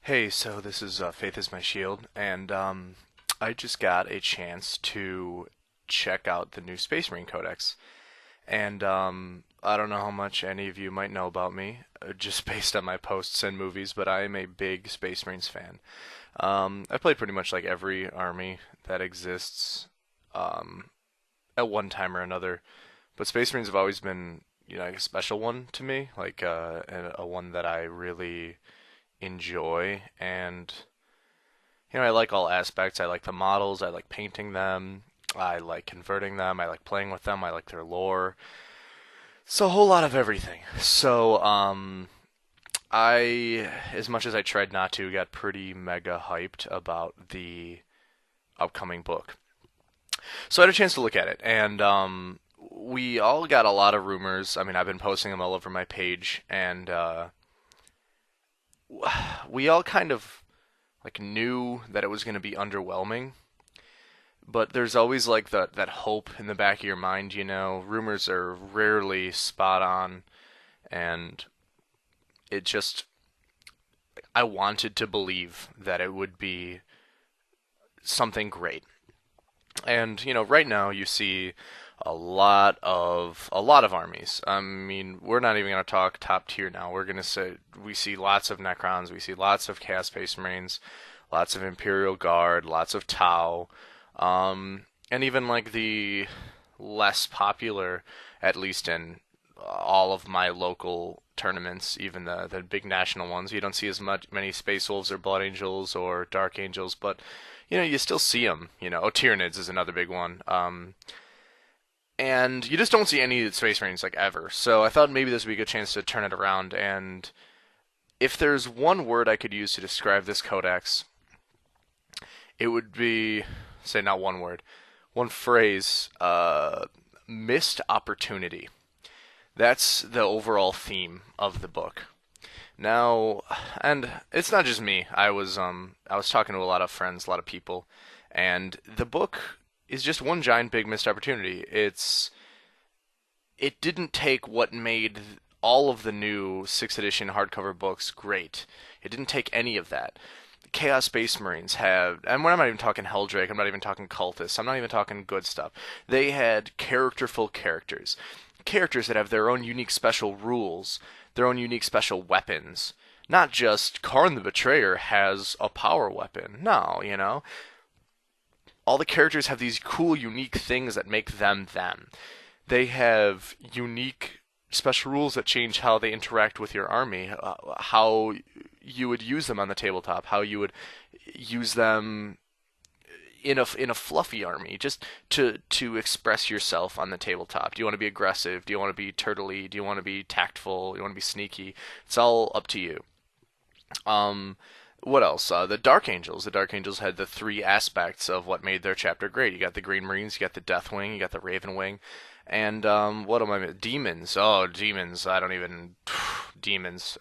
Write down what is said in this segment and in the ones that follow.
Hey, so this is Faith is My Shield, and I just got a chance to check out the new Space Marine Codex. And I don't know how much any of you might know about me, just based on my posts and movies, but I am a big Space Marines fan. I've played pretty much like every army that exists um, at one time or another, but Space Marines have always been, like a special one to me, like a one that I really enjoy. And I like all aspects. I like the models, I like painting them, I like converting them, I like playing with them, I like their lore. It's a whole lot of everything. So I, as much as I tried not to, got pretty mega hyped about the upcoming book. So I had a chance to look at it, and we all got a lot of rumors. I mean, I've been posting them all over my page, and we all kind of like knew that it was going to be underwhelming, but there's always like that hope in the back of your mind. Rumors are rarely spot on, and it just, I wanted to believe that it would be something great. And right now you see a lot of armies. I mean, we're not even going to talk top tier now. We're going to say we see lots of Necrons, we see lots of Chaos Space Marines, lots of Imperial Guard, lots of Tau, and even like the less popular, at least in all of my local tournaments, even the big national ones. You don't see as many Space Wolves or Blood Angels or Dark Angels, but you still see them. Tyranids is another big one. And you just don't see any Space Marines like ever. So I thought maybe this would be a good chance to turn it around. And if there's one word I could use to describe this codex, it would be, say, not one word, one phrase: missed opportunity. That's the overall theme of the book. Now, and it's not just me. I was talking to a lot of friends, a lot of people, and the book is just one giant big missed opportunity. It didn't take what made all of the new 6th edition hardcover books great. It didn't take any of that. Chaos Space Marines have, and when I'm not even talking Helldrake, I'm not even talking Cultists, I'm not even talking good stuff. They had characterful characters. Characters that have their own unique special rules, their own unique special weapons. Not just Karn the Betrayer has a power weapon. No, all the characters have these cool, unique things that make them them. They have unique special rules that change how they interact with your army, how you would use them on the tabletop, how you would use them in a fluffy army, just to express yourself on the tabletop. Do you want to be aggressive? Do you want to be turtley? Do you want to be tactful? Do you want to be sneaky? It's all up to you. What else? The Dark Angels. The Dark Angels had the three aspects of what made their chapter great. You got the Green Marines, you got the Deathwing, you got the Raven Wing, and what am I? Demons. Oh, demons. I don't even. Demons.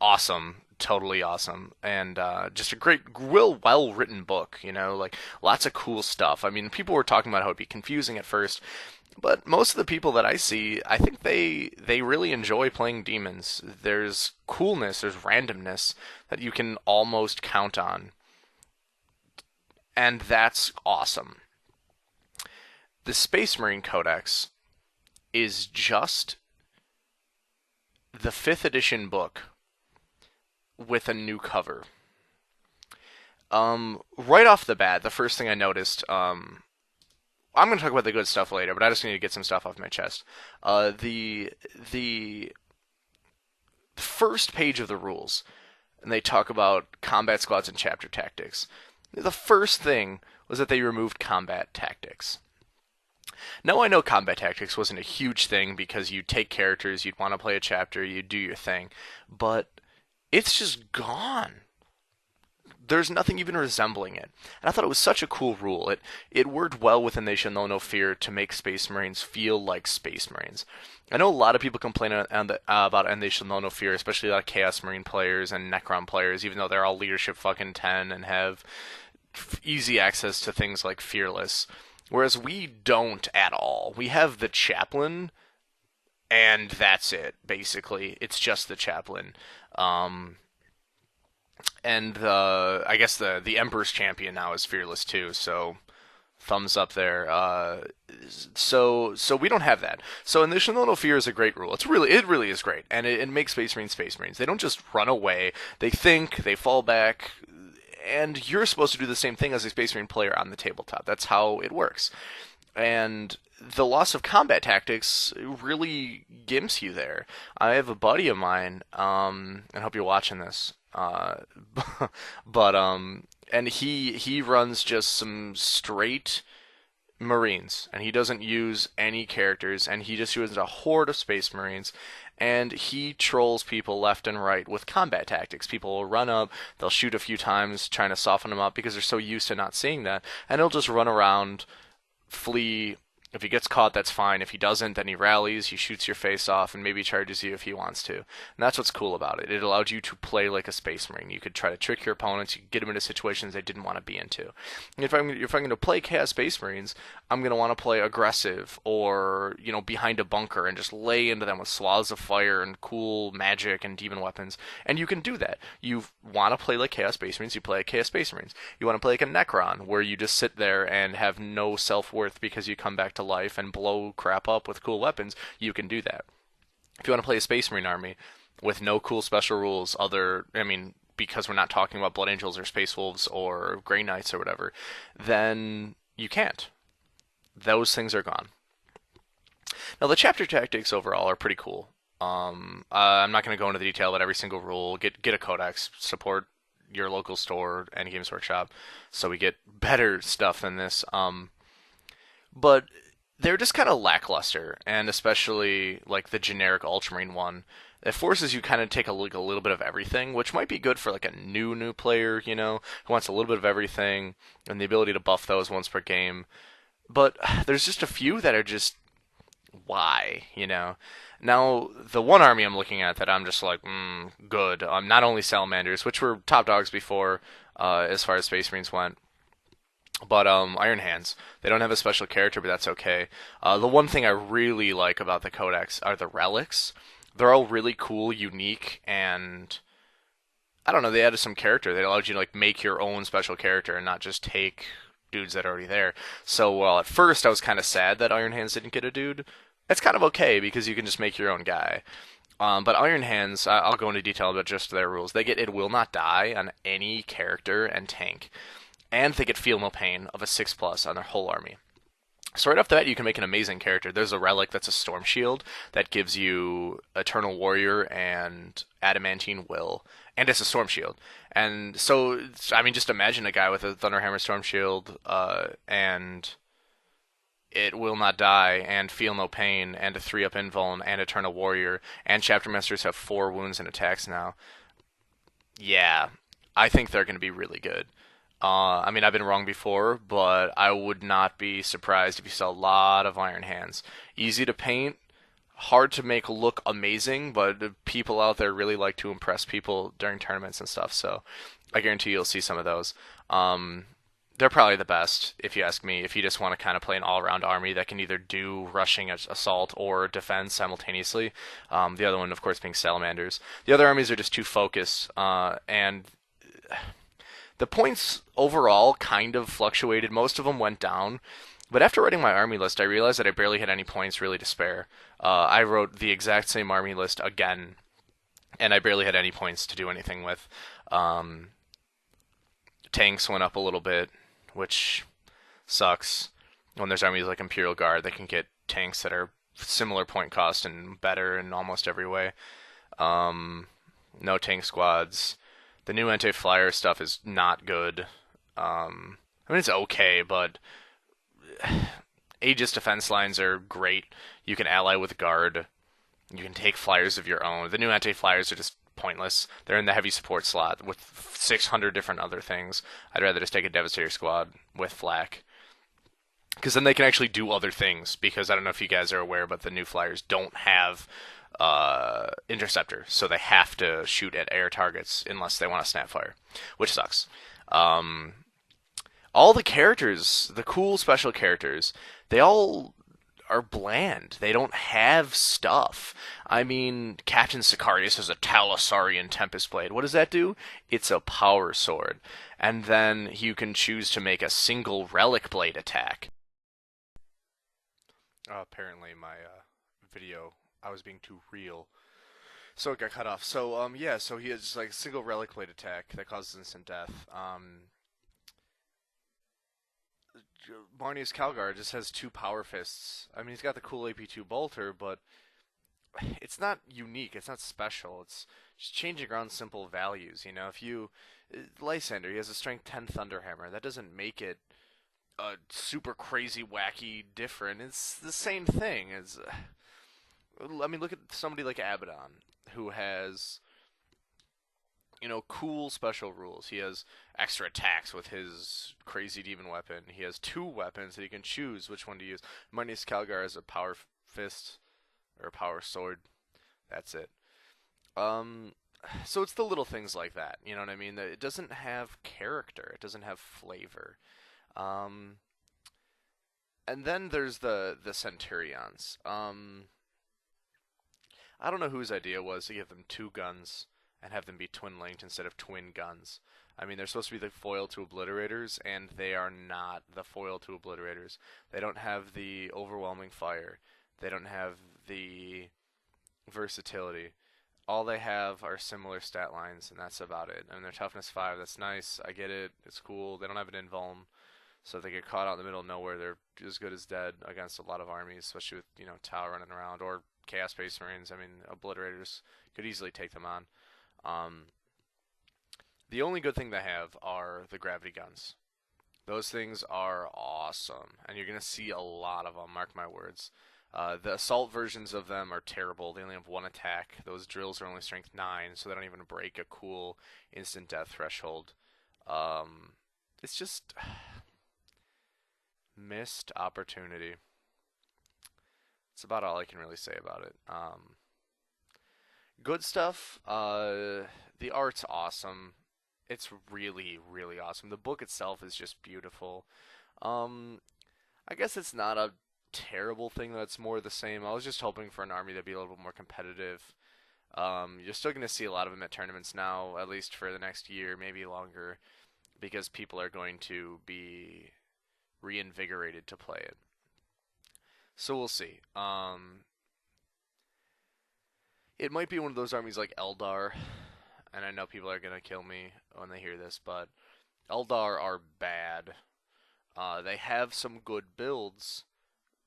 Awesome. Totally awesome. And just a great, well written book, like lots of cool stuff. I mean, people were talking about how it'd be confusing at first, but most of the people that I see, I think they really enjoy playing demons. There's coolness, there's randomness that you can almost count on, and that's awesome. The Space Marine Codex is just the 5th edition book with a new cover. Right off the bat, the first thing I noticed, I'm going to talk about the good stuff later, but I just need to get some stuff off my chest. The first page of the rules, and they talk about combat squads and chapter tactics. The first thing was that they removed combat tactics. Now I know combat tactics wasn't a huge thing because you'd take characters, you'd want to play a chapter, you'd do your thing, but it's just gone. There's nothing even resembling it. And I thought it was such a cool rule. It worked well within They Shall Know No Fear to make Space Marines feel like Space Marines. I know a lot of people complain about And They Shall Know No Fear, especially a lot of Chaos Marine players and Necron players, even though they're all leadership fucking 10 and have easy access to things like Fearless. Whereas we don't at all. We have the Chaplain, and that's it, basically. It's just the Chaplain. And I guess the Emperor's champion now is fearless too. So thumbs up there. So we don't have that. So initial no fear is a great rule. It really is great, and it makes Space Marines Space Marines. They don't just run away. They think. They fall back. And you're supposed to do the same thing as a Space Marine player on the tabletop. That's how it works. And the loss of combat tactics really gimps you there. I have a buddy of mine, and I hope you're watching this. But and he runs just some straight Marines, and he doesn't use any characters, and he just uses a horde of Space Marines, and he trolls people left and right with combat tactics. People will run up, they'll shoot a few times, trying to soften them up because they're so used to not seeing that, and he'll just run around, flee. If he gets caught, that's fine. If he doesn't, then he rallies, he shoots your face off, and maybe charges you if he wants to. And that's what's cool about it. It allowed you to play like a Space Marine. You could try to trick your opponents, you could get them into situations they didn't want to be into. And if I'm going to play Chaos Space Marines, I'm going to want to play aggressive or, behind a bunker and just lay into them with swaths of fire and cool magic and demon weapons. And you can do that. You want to play like Chaos Space Marines, you play like Chaos Space Marines. You want to play like a Necron, where you just sit there and have no self-worth because you come back to life and blow crap up with cool weapons, you can do that. If you want to play a Space Marine army with no cool special rules, because we're not talking about Blood Angels or Space Wolves or Grey Knights or whatever, then you can't. Those things are gone. Now, the chapter tactics overall are pretty cool. I'm not going to go into the detail about every single rule. Get a Codex, support your local store and Games Workshop, so we get better stuff than this. But they're just kind of lackluster, and especially like the generic Ultramarine one. It forces you kind of take a little bit of everything, which might be good for like a new player, who wants a little bit of everything and the ability to buff those once per game. But there's just a few that are just why. Now, the one army I'm looking at that I'm just like, good. Not only Salamanders, which were top dogs before, as far as Space Marines went, but Iron Hands. They don't have a special character, but that's okay. The one thing I really like about the Codex are the relics. They're all really cool, unique, and I don't know. They added some character. They allowed you to make your own special character and not just take dudes that are already there. So, well, at first I was kind of sad that Iron Hands didn't get a dude. It's kind of okay because you can just make your own guy. But Iron Hands, I'll go into detail about just their rules. They get It Will Not Die on any character and tank. And they get Feel No Pain of a 6+ on their whole army. So right off the bat, you can make an amazing character. There's a relic that's a Storm Shield that gives you Eternal Warrior and Adamantine Will, and it's a Storm Shield. And so, just imagine a guy with a Thunderhammer Storm Shield, and It Will Not Die, and Feel No Pain, and a 3-up Invuln, and Eternal Warrior, and Chapter Masters have 4 wounds and attacks now. Yeah, I think they're going to be really good. I've been wrong before, but I would not be surprised if you saw a lot of Iron Hands. Easy to paint, hard to make look amazing, but people out there really like to impress people during tournaments and stuff, so I guarantee you'll see some of those. They're probably the best, if you ask me, if you just want to kind of play an all-around army that can either do rushing assault or defense simultaneously. The other one, of course, being Salamanders. The other armies are just too focused, and the points overall kind of fluctuated. Most of them went down. But after writing my army list, I realized that I barely had any points really to spare. I wrote the exact same army list again, and I barely had any points to do anything with. Tanks went up a little bit, which sucks. When there's armies like Imperial Guard, they can get tanks that are similar point cost and better in almost every way. No tank squads. The new anti-flyer stuff is not good. It's okay, but Aegis defense lines are great. You can ally with guard. You can take flyers of your own. The new anti-flyers are just pointless. They're in the heavy support slot with 600 different other things. I'd rather just take a Devastator squad with flak. Because then they can actually do other things. Because I don't know if you guys are aware, but the new flyers don't have interceptor, so they have to shoot at air targets unless they want to snapfire, which sucks. All the characters, the cool special characters, they all are bland. They don't have stuff. I mean, Captain Sicarius has a Talisarian Tempest Blade. What does that do? It's a power sword. And then you can choose to make a single Relic Blade attack. Apparently, my video, I was being too real, so it got cut off. So yeah, so he has like a single Relic Blade attack that causes instant death. Marnius Calgar just has two power fists. I mean, he's got the cool AP2 bolter, but it's not unique. It's not special. It's just changing around simple values. You know, if you Lysander, he has a strength 10 Thunderhammer. That doesn't make it super crazy, wacky, different. It's the same thing. As I mean, look at somebody like Abaddon, who has cool special rules. He has extra attacks with his crazy demon weapon. He has two weapons that he can choose which one to use. Marnius Calgar has a power fist or a power sword. That's it. Um, so it's the little things like that. You know what I mean? That it doesn't have character. It doesn't have flavor. Um, and then there's the Centurions. I don't know whose idea was to give them two guns and have them be twin linked instead of twin guns. I mean, they're supposed to be the foil to obliterators, and they are not the foil to obliterators. They don't have the overwhelming fire. They don't have the versatility. All they have are similar stat lines, and that's about it. And their toughness 5, that's nice. I get it. It's cool. They don't have an invuln, so if they get caught out in the middle of nowhere, they're as good as dead against a lot of armies, especially with Tau running around or Chaos Space Marines. I mean, obliterators could easily take them on. Um, the only good thing they have are the gravity guns. Those things are awesome, and you're gonna see a lot of them. Mark my words. The assault versions of them are terrible. They only have one attack. Those drills are only strength 9, so they don't even break a cool instant death threshold. It's just missed opportunity. That's about all I can really say about it. Good stuff. The art's awesome. It's really, really awesome. The book itself is just beautiful. Um, I guess it's not a terrible thing that's more the same. I was just hoping for an army that'd be a little bit more competitive. You're still going to see a lot of them at tournaments now, at least for the next year, maybe longer, because people are going to be reinvigorated to play it. So we'll see. It might be one of those armies like Eldar, and I know people are gonna kill me when they hear this, but Eldar are bad. They have some good builds,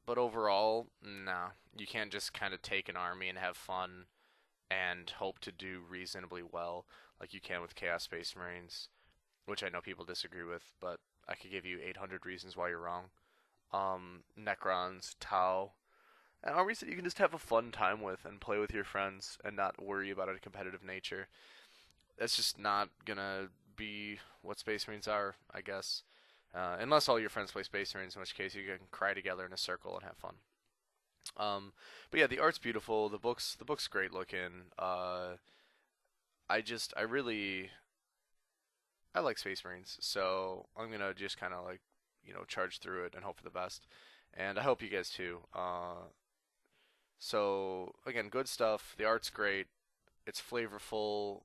but overall, nah. You can't just kind of take an army and have fun and hope to do reasonably well like you can with Chaos Space Marines, which I know people disagree with, but I could give you 800 reasons why you're wrong. Necrons, Tau, and armies that you can just have a fun time with and play with your friends and not worry about a competitive nature. That's just not gonna be what Space Marines are, I guess. Unless all your friends play Space Marines, in which case you can cry together in a circle and have fun. But yeah, the art's beautiful. The book's great looking. I really, I like Space Marines, so I'm gonna just kind of like, charge through it and hope for the best. And I hope you guys too. So again, good stuff. The art's great. It's flavorful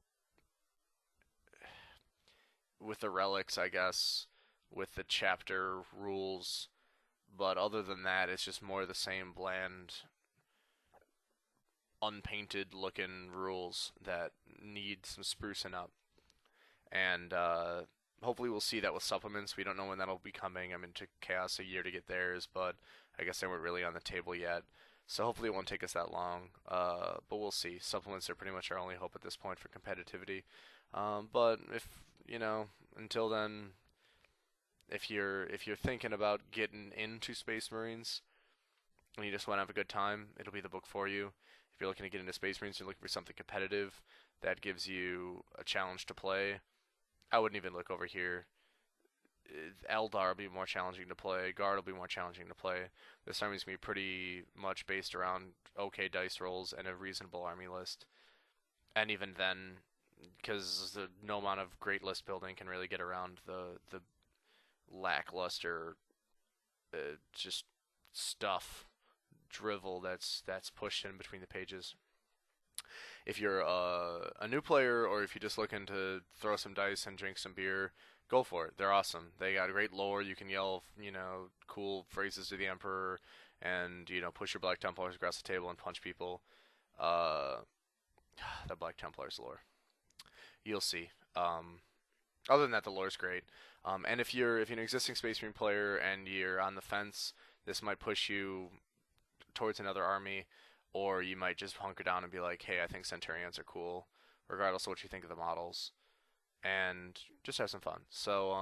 with the relics, I guess, with the chapter rules. But other than that, it's just more the same bland, unpainted looking rules that need some sprucing up. And hopefully we'll see that with supplements. We don't know when that'll be coming. I'm into Chaos a year to get theirs, but I guess they weren't really on the table yet. So hopefully it won't take us that long. But we'll see. Supplements are pretty much our only hope at this point for competitivity. But if until then, if you're thinking about getting into Space Marines and you just want to have a good time, it'll be the book for you. If you're looking to get into Space Marines, you're looking for something competitive that gives you a challenge to play. I wouldn't even look over here. Eldar will be more challenging to play. Guard will be more challenging to play. This army's going to be pretty much based around okay dice rolls and a reasonable army list. And even then, because no amount of great list building can really get around the lackluster just stuff drivel that's pushed in between the pages. If you're a new player, or if you're just looking to throw some dice and drink some beer, go for it. They're awesome. They got great lore. You can yell, cool phrases to the Emperor, and push your Black Templars across the table and punch people. Uh, the Black Templars lore, you'll see. Other than that, the lore's great. And if you're an existing Space Marine player and you're on the fence, this might push you towards another army, or you might just hunker down and be like, hey, I think Centurions are cool, regardless of what you think of the models, and just have some fun. So,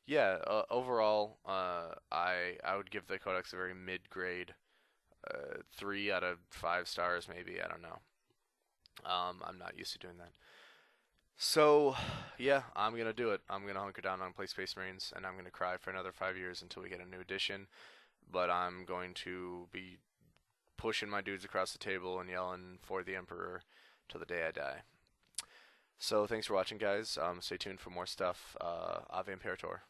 yeah, overall, I would give the Codex a very mid-grade, 3 out of 5 stars, maybe. I don't know. I'm not used to doing that. So, yeah, I'm gonna do it. I'm gonna hunker down and play Space Marines, and I'm gonna cry for another 5 years until we get a new edition. But I'm going to be pushing my dudes across the table and yelling for the Emperor till the day I die. So thanks for watching, guys. Stay tuned for more stuff. Ave Imperator.